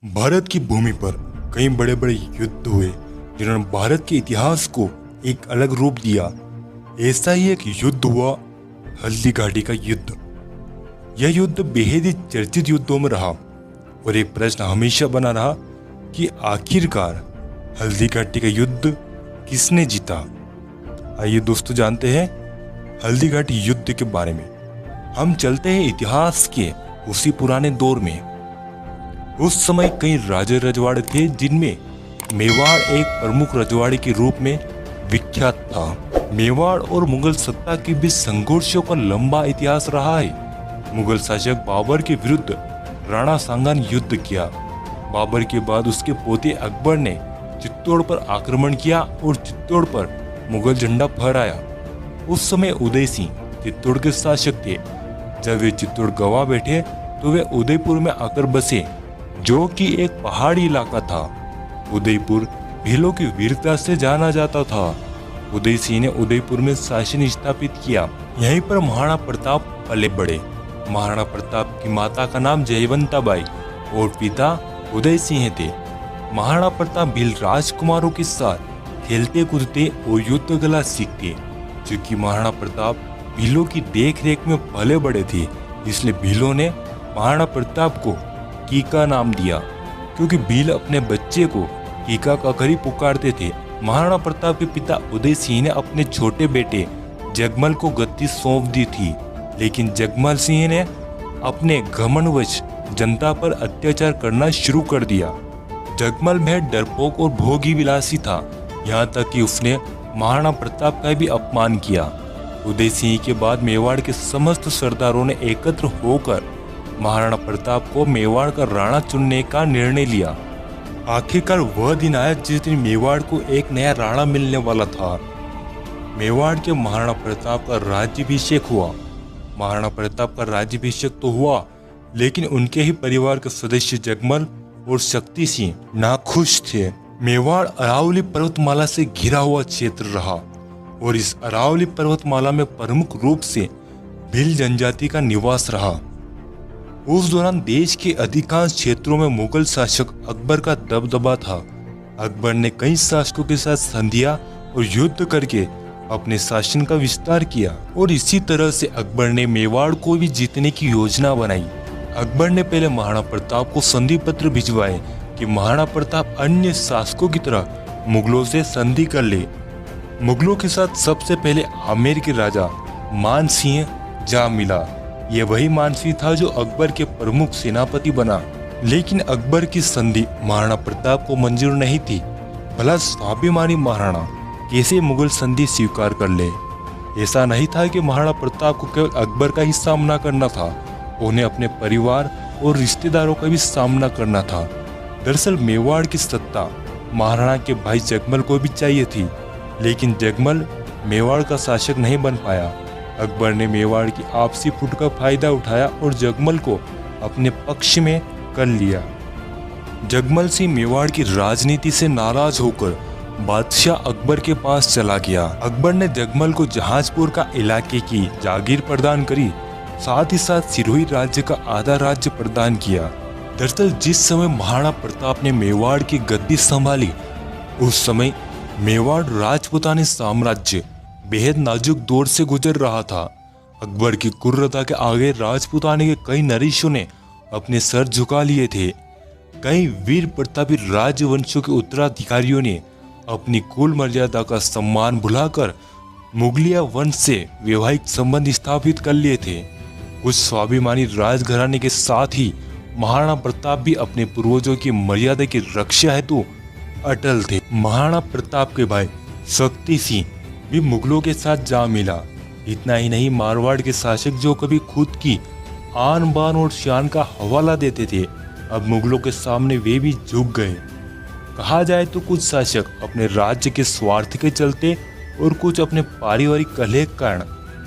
भारत की भूमि पर कई बड़े बड़े युद्ध हुए जिन्होंने भारत के इतिहास को एक अलग रूप दिया। ऐसा ही एक युद्ध हुआ, हल्दी घाटी का युद्ध। यह युद्ध बेहद ही चर्चित युद्धों में रहा और एक प्रश्न हमेशा बना रहा कि आखिरकार हल्दी घाटी का युद्ध किसने जीता। आइए दोस्तों जानते हैं हल्दी घाटी युद्ध के बारे में। हम चलते हैं इतिहास के उसी पुराने दौर में। उस समय कई राजे रजवाड़े थे जिनमें मेवाड़ एक प्रमुख रजवाड़े के रूप में विख्यात था। मेवाड़ और मुगल सत्ता के बीच संघर्षों का लंबा इतिहास रहा है। मुगल शासक बाबर के विरुद्ध राणा सांगा ने युद्ध किया। बाबर के बाद उसके पोते अकबर ने चित्तौड़ पर आक्रमण किया और चित्तौड़ पर मुगल झंडा फहराया। उस समय उदय सिंह चित्तौड़ के शासक थे। जब वे चित्तौड़ गवा बैठे तो वे उदयपुर में आकर बसे, जो कि एक पहाड़ी इलाका था। उदयपुर भीलों की वीरता से जाना जाता था। उदय सिंह ने उदयपुर में शासन स्थापित किया। यहीं पर महाराणा प्रताप पले बढ़े। महाराणा प्रताप की माता का नाम जयवंता बाई और पिता उदय सिंह थे। महाराणा प्रताप भील राजकुमारों के साथ खेलते कूदते और युद्ध कला सीखते। क्योंकि महाराणा प्रताप भीलों की देख रेख में पले बड़े थे, इसलिए भीलों ने महाराणा प्रताप को कीका नाम दिया, क्योंकि भील अपने बच्चे को कीका कहकर ही पुकारते थे। महाराणा प्रताप के पिता उदय सिंह ने अपने छोटे बेटे जगमल को गद्दी सौंप दी थी, लेकिन जगमल सिंह ने अपने घमंडवश जनता पर अत्याचार करना शुरू कर दिया। जगमल में डरपोक और भोगी विलासी था, यहाँ तक कि उसने महाराणा प्रताप का भी अपमान किया। उदय सिंह के बाद मेवाड़ के समस्त सरदारों ने एकत्र होकर महाराणा प्रताप को मेवाड़ का राणा चुनने का निर्णय लिया। आखिरकार वह दिन आया जिस दिन मेवाड़ को एक नया राणा मिलने वाला था। मेवाड़ के महाराणा प्रताप का राज्याभिषेक हुआ। महाराणा प्रताप का राज्याभिषेक तो हुआ, लेकिन उनके ही परिवार के सदस्य जगमल और शक्ति सिंह नाखुश थे। मेवाड़ अरावली पर्वतमाला से घिरा हुआ क्षेत्र रहा और इस अरावली पर्वतमाला में प्रमुख रूप से भील जनजाति का निवास रहा। उस दौरान देश के अधिकांश क्षेत्रों में मुगल शासक अकबर का दबदबा था। अकबर ने कई शासकों के साथ संधियां और युद्ध करके अपने शासन का विस्तार किया और इसी तरह से अकबर ने मेवाड़ को भी जीतने की योजना बनाई। अकबर ने पहले महाराणा प्रताप को संधि पत्र भिजवाए कि महाराणा प्रताप अन्य शासकों की तरह मुगलों से संधि कर ले। मुगलों के साथ सबसे पहले आमेर के राजा मान सिंह जा मिला। यह वही मान सिंह था जो अकबर के प्रमुख सेनापति बना, लेकिन अकबर की संधि महाराणा प्रताप को मंजूर नहीं थी। भला स्वाभिमानी महाराणा कैसे मुगल संधि स्वीकार कर ले। ऐसा नहीं था कि महाराणा प्रताप को केवल अकबर का ही सामना करना था, उन्हें अपने परिवार और रिश्तेदारों का भी सामना करना था। दरअसल मेवाड़ की सत्ता महाराणा के भाई जगमल को भी चाहिए थी, लेकिन जगमल मेवाड़ का शासक नहीं बन पाया। अकबर ने मेवाड़ की आपसी फुट का फायदा उठाया और जगमल को अपने पक्ष में कर लिया। जगमल सिंह मेवाड़ की राजनीति से नाराज होकर बादशाह अकबर के पास चला गया। अकबर ने जगमल को जहाजपुर का इलाके की जागीर प्रदान करी, साथ ही साथ सिरोही राज्य का आधा राज्य प्रदान किया। दरअसल जिस समय महाराणा प्रताप ने मेवाड़ की गद्दी संभाली, उस समय मेवाड़ राजपूतानी साम्राज्य बेहद नाजुक दौर से गुजर रहा था। अकबर की क्रूरता के आगे राजपूतानी के कई नरेशों ने अपने सर झुका लिए थे। कई वीर प्रतापी राजवंशों के उत्तराधिकारियों ने अपनी कुल मर्यादा का सम्मान भुलाकर मुगलिया वंश से वैवाहिक संबंध स्थापित कर लिए थे। कुछ स्वाभिमानी राजघराने के साथ ही महाराणा प्रताप भी अपने पूर्वजों की मर्यादा की रक्षा हेतु अटल थे। महाराणा प्रताप के भाई शक्ति सिंह भी मुगलों के साथ जा मिला। इतना ही नहीं, मारवाड़ के शासक जो कभी खुद की आन बान और शान का हवाला देते थे, अब मुगलों के सामने वे भी झुक गए। कहा जाए तो कुछ शासक अपने राज्य के स्वार्थ के चलते और कुछ अपने पारिवारिक कलह के कारण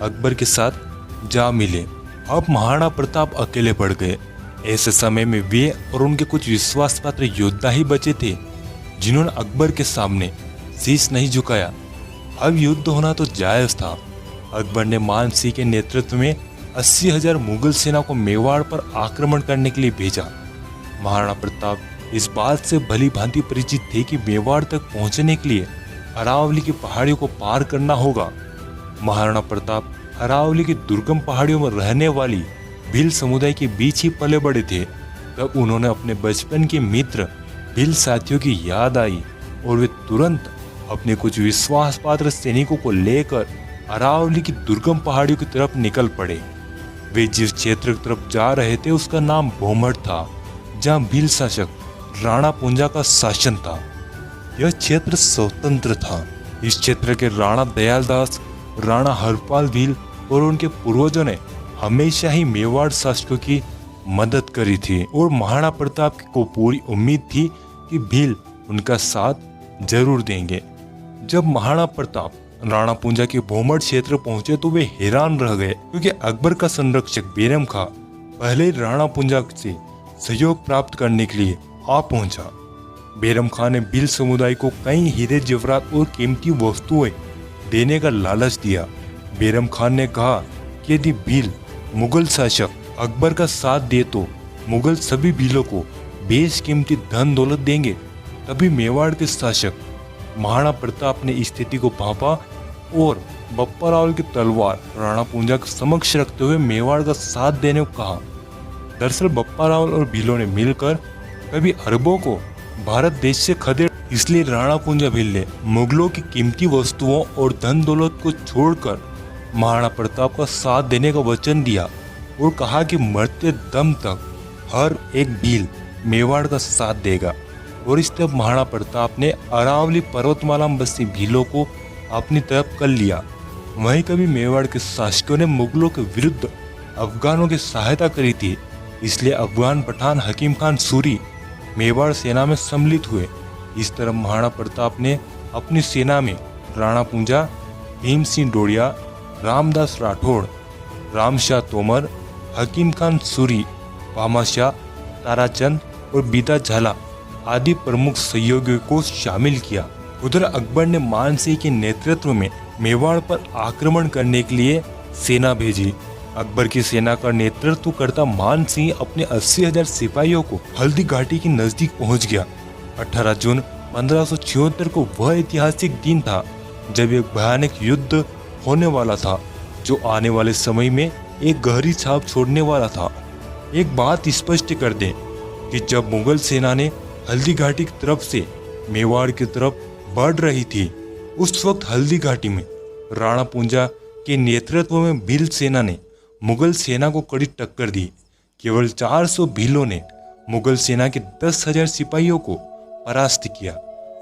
अकबर के साथ जा मिले। अब महाराणा प्रताप अकेले पड़ गए। ऐसे समय में वे और उनके कुछ विश्वास पात्र योद्धा ही बचे थे जिन्होंने अकबर के सामने शीश नहीं झुकाया। अब युद्ध होना तो जायज था। अकबर ने मान सिंह के नेतृत्व में 80,000 मुगल सेना को मेवाड़ पर आक्रमण करने के लिए भेजा। महाराणा प्रताप इस बात से भली भांति परिचित थे कि मेवाड़ तक पहुंचने के लिए अरावली की पहाड़ियों को पार करना होगा। महाराणा प्रताप अरावली की दुर्गम पहाड़ियों में रहने वाली भील समुदाय के बीच ही पले बड़े थे। तब उन्होंने अपने बचपन के मित्र भील साथियों की याद आई और वे तुरंत अपने कुछ विश्वास पात्र सैनिकों को लेकर अरावली की दुर्गम पहाड़ियों की तरफ निकल पड़े। वे जिस क्षेत्र की तरफ जा रहे थे उसका नाम भोमट था, जहां भील शासक राणा पुंजा का शासन था। यह क्षेत्र स्वतंत्र था। इस क्षेत्र के राणा दयालदास, राणा हरपाल भील और उनके पूर्वजों ने हमेशा ही मेवाड़ शासकों की मदद करी थी और महाराणा प्रताप को पूरी उम्मीद थी कि भील उनका साथ जरूर देंगे। जब महाराणा प्रताप राणा पुंजा के भोमट क्षेत्र पहुंचे तो वे हैरान रह गए, क्योंकि अकबर का संरक्षक बेरम खां पहले ही राणा पुंजा से सहयोग प्राप्त करने के लिए आ पहुंचा। बेरम खां ने भील समुदाय को कई हीरे जवाहरात और कीमती वस्तुएं देने का लालच दिया। बेरम खान ने कहा कि यदि भील मुगल शासक अकबर का साथ दे तो मुगल सभी भीलों को बेशकीमती धन दौलत देंगे। तभी मेवाड़ के शासक महाराणा प्रताप ने स्थिति को भांपा और बप्पा रावल की तलवार राणा पुंजा के समक्ष रखते हुए मेवाड़ का साथ देने को कहा। दरअसल बप्पा रावल और भीलों ने मिलकर कभी अरबों को भारत देश से खदेड़, इसलिए राणा पुंजा भील ने मुगलों की कीमती वस्तुओं और धन दौलत को छोड़कर महाराणा प्रताप का साथ देने का वचन दिया और कहा कि मरते दम तक हर एक भील मेवाड़ का साथ देगा। और इस तरह महाराणा प्रताप ने अरावली पर्वतमाला में बसी भीलों को अपनी तरफ कर लिया। वहीं कभी मेवाड़ के शासकों ने मुगलों के विरुद्ध अफगानों की सहायता करी थी, इसलिए अफगान पठान हकीम खान सूरी मेवाड़ सेना में सम्मिलित हुए। इस तरह महाराणा प्रताप ने अपनी सेना में राणा पुंजा, भीम सिंह डोड़िया, रामदास राठौड़, रामशाह तोमर, हकीम खान सूरी, भामाशाह, ताराचंद और बीदा झाला आदि प्रमुख सहयोगियों को शामिल किया। उधर अकबर ने मान सिंह के नेतृत्व में मेवाड़ पर आक्रमण करने के लिए सेना भेजी। अकबर की सेना का नेतृत्व करता मान सिंह अपने 80,000 सिपाहियों को हल्दी घाटी के नजदीक पहुंच गया। 18 जून 1576 को वह ऐतिहासिक दिन था जब एक भयानक युद्ध होने वाला था, जो आने वाले समय में एक गहरी छाप छोड़ने वाला था। एक बात स्पष्ट कर दें कि जब मुगल सेना ने हल्दी घाटी की तरफ से मेवाड़ की तरफ बढ़ रही थी, उस वक्त हल्दी घाटी में राणा पुंजा के नेतृत्व में भील सेना ने मुगल सेना को कड़ी टक्कर दी। केवल 400 भीलों ने मुगल सेना के 10,000 सिपाहियों को परास्त किया।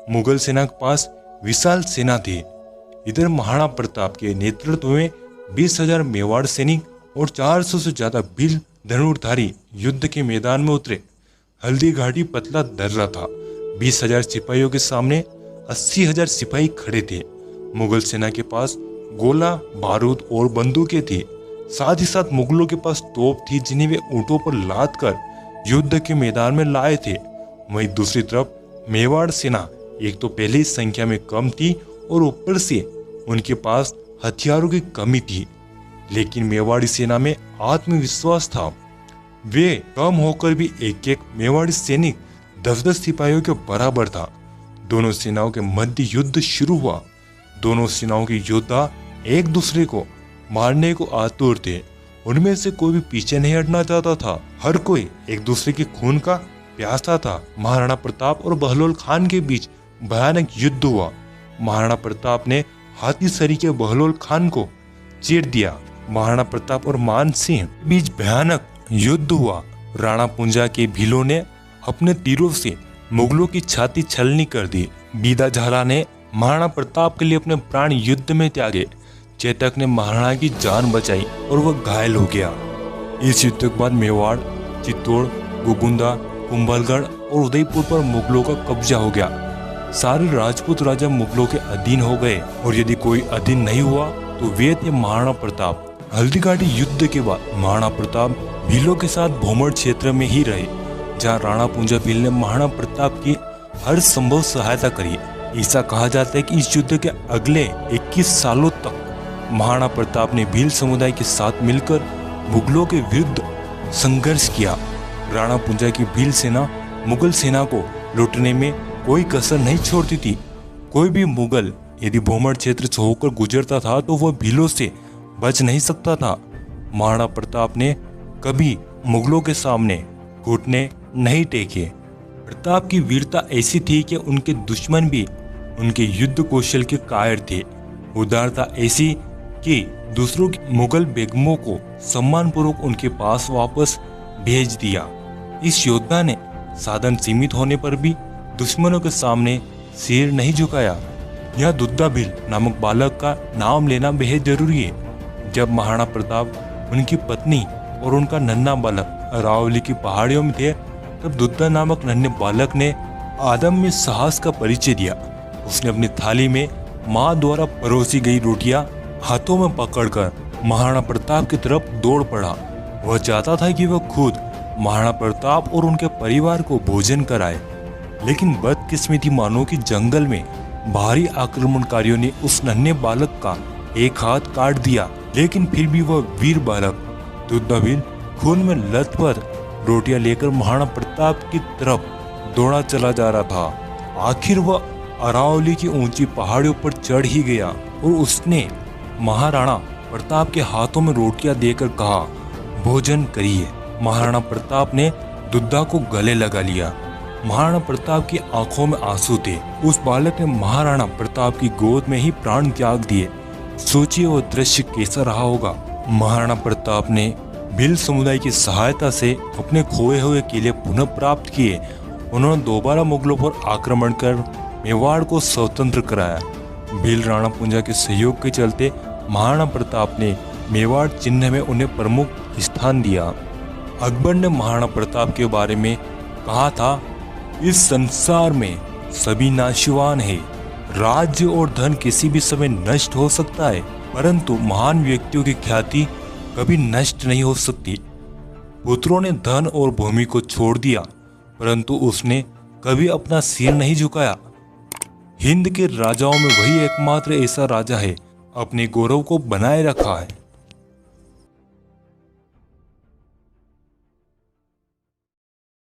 मुगल सेना के पास विशाल सेना थी। इधर महाराणा प्रताप के नेतृत्व में 20,000 मेवाड़ सैनिक और 400 से ज्यादा भील धनुर्धारी युद्ध के मैदान में उतरे। हल्दी घाटी पतला दर्रा था। 20,000 सिपाहियों के सामने 80,000 सिपाही खड़े थे। मुगल सेना के पास गोला, बारूद और बंदूकें थी। साथ ही साथ मुगलों के पास तोप थी, जिन्हें वे ऊंटों पर लाद कर युद्ध के मैदान में लाए थे। वहीं दूसरी तरफ मेवाड़ सेना एक तो पहले ही संख्या में कम थी और ऊपर से उनके पास हथियारों की कमी थी। लेकिन मेवाड़ी सेना में आत्मविश्वास था। वे कम होकर भी एक एक मेवाड़ी सैनिक 10-10 सिपाहियों के बराबर था। दोनों सेनाओं के मध्य युद्ध शुरू हुआ। दोनों सेनाओं के योद्धा एक दूसरे को मारने को आतुर थे। उनमें से कोई भी पीछे नहीं हटना चाहता था। हर कोई एक दूसरे के खून का प्यासा था। महाराणा प्रताप और बहलोल खान के बीच भयानक युद्ध हुआ। महाराणा प्रताप ने हाथी सरी के बहलोल खान को चीर दिया। महाराणा प्रताप और मान सिंह के बीच भयानक युद्ध हुआ। राणा पुंजा के भीलों ने अपने तीरों से मुगलों की छाती छलनी कर दी। बीदा झाला ने महाराणा प्रताप के लिए अपने प्राण युद्ध में त्यागे। चेतक ने महाराणा की जान बचाई और वह घायल हो गया। इस युद्ध के बाद मेवाड़, चित्तौड़, गोगुंदा, कुंभलगढ़ और उदयपुर पर मुगलों का कब्जा हो गया। सारे राजपूत राजा मुगलों के अधीन हो गए और यदि कोई अधीन नहीं हुआ तो वे थे महाराणा प्रताप। हल्दी घाटी युद्ध के बाद महाराणा प्रताप भीलों के साथ भोमड़ क्षेत्र में ही रहे, जहां राणा पुंजा भील ने महाराणा प्रताप की हर संभव सहायता करी। ऐसा कहा जाता है कि इस युद्ध के अगले 21 सालों तक महाराणा प्रताप ने भील समुदाय के साथ मिलकर मुगलों के विरुद्ध संघर्ष किया राणा पुंजा की भील सेना मुगल सेना को लूटने में कोई कसर नहीं छोड़ती थी। कोई भी मुगल यदि भोमर क्षेत्र से होकर गुजरता था तो वह भीलों से बच नहीं सकता था। महाराणा प्रताप ने कभी मुगलों के सामने घुटने नहीं टेके। प्रताप की वीरता ऐसी थी कि उनके दुश्मन भी उनके युद्ध कौशल के कायर थे। उदारता ऐसी कि दूसरों की मुगल बेगमों को सम्मानपूर्वक उनके पास वापस भेज दिया। इस योद्धा ने साधन सीमित होने पर भी दुश्मनों के सामने सिर नहीं झुकाया। यह दुद्दा भील नामक बालक का नाम लेना बेहद जरूरी है। जब महाराणा प्रताप उनकी पत्नी और उनका नन्हा बालक अरावली की पहाड़ियों में थे, तब दुद्दा नामक नन्हे बालक ने आदम में साहस का परिचय दिया। उसने अपनी थाली में माँ द्वारा परोसी गई रोटियां हाथों में पकड़कर महाराणा प्रताप की तरफ दौड़ पड़ा। वह चाहता था कि वह खुद महाराणा प्रताप और उनके परिवार को भोजन कराए, लेकिन बदकिस्मती मानो कि जंगल में भारी आक्रमणकारियों ने उस नन्हे बालक का एक हाथ काट दिया। लेकिन फिर भी वह वीर बालक दुद्दा भील खून में लथपथ रोटियां लेकर महाराणा प्रताप की तरफ दौड़ा चला जा रहा था। आखिर वह अरावली की ऊंची पहाड़ियों पर चढ़ ही गया और उसने महाराणा प्रताप के हाथों में रोटियां देकर कहा, भोजन करिए। महाराणा प्रताप ने दुद्दा को गले लगा लिया। महाराणा प्रताप की आंखों में आंसू थे। उस बालक ने महाराणा प्रताप की गोद में ही प्राण त्याग दिए। सोचिए वह दृश्य कैसा रहा होगा। महाराणा प्रताप ने भील समुदाय की सहायता से अपने खोए हुए किले पुनः प्राप्त किए। उन्होंने दोबारा मुगलों पर आक्रमण कर मेवाड़ को स्वतंत्र कराया। भील राणा पुंजा के सहयोग के चलते महाराणा प्रताप ने मेवाड़ चिन्ह में उन्हें प्रमुख स्थान दिया। अकबर ने महाराणा प्रताप के बारे में कहा था, इस संसार में सभी नाशवान है। राज्य और धन किसी भी समय नष्ट हो सकता है, परंतु महान व्यक्तियों की ख्याति कभी नष्ट नहीं हो सकती। पुत्रों ने धन और भूमि को छोड़ दिया, परंतु उसने कभी अपना सिर नहीं झुकाया। हिंद के राजाओं में वही एकमात्र ऐसा राजा है अपने गौरव को बनाए रखा है।